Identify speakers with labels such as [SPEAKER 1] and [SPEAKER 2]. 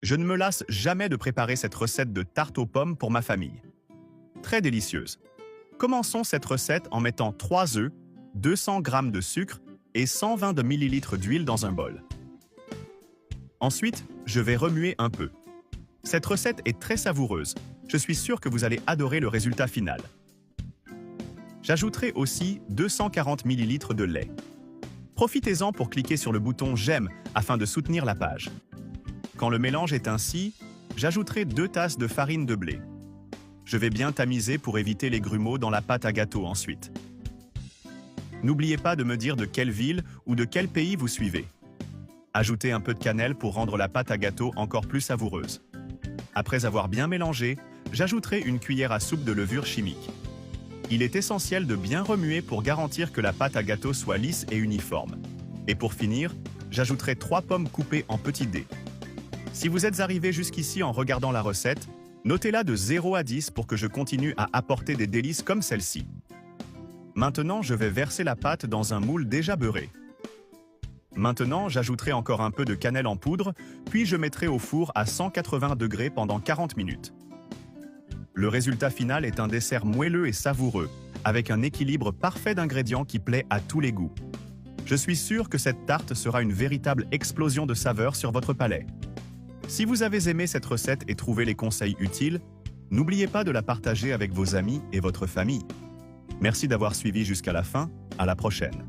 [SPEAKER 1] Je ne me lasse jamais de préparer cette recette de tarte aux pommes pour ma famille. Très délicieuse. Commençons cette recette en mettant 3 œufs, 200 g de sucre et 120 ml d'huile dans un bol. Ensuite, je vais remuer un peu. Cette recette est très savoureuse. Je suis sûr que vous allez adorer le résultat final. J'ajouterai aussi 240 ml de lait. Profitez-en pour cliquer sur le bouton « J'aime » afin de soutenir la page. Quand le mélange est ainsi, j'ajouterai 2 tasses de farine de blé. Je vais bien tamiser pour éviter les grumeaux dans la pâte à gâteau ensuite. N'oubliez pas de me dire de quelle ville ou de quel pays vous suivez. Ajoutez un peu de cannelle pour rendre la pâte à gâteau encore plus savoureuse. Après avoir bien mélangé, j'ajouterai une cuillère à soupe de levure chimique. Il est essentiel de bien remuer pour garantir que la pâte à gâteau soit lisse et uniforme. Et pour finir, j'ajouterai 3 pommes coupées en petits dés. Si vous êtes arrivé jusqu'ici en regardant la recette, notez-la de 0 à 10 pour que je continue à apporter des délices comme celle-ci. Maintenant, je vais verser la pâte dans un moule déjà beurré. Maintenant, j'ajouterai encore un peu de cannelle en poudre, puis je mettrai au four à 180 degrés pendant 40 minutes. Le résultat final est un dessert moelleux et savoureux, avec un équilibre parfait d'ingrédients qui plaît à tous les goûts. Je suis sûr que cette tarte sera une véritable explosion de saveurs sur votre palais. Si vous avez aimé cette recette et trouvé les conseils utiles, n'oubliez pas de la partager avec vos amis et votre famille. Merci d'avoir suivi jusqu'à la fin, à la prochaine.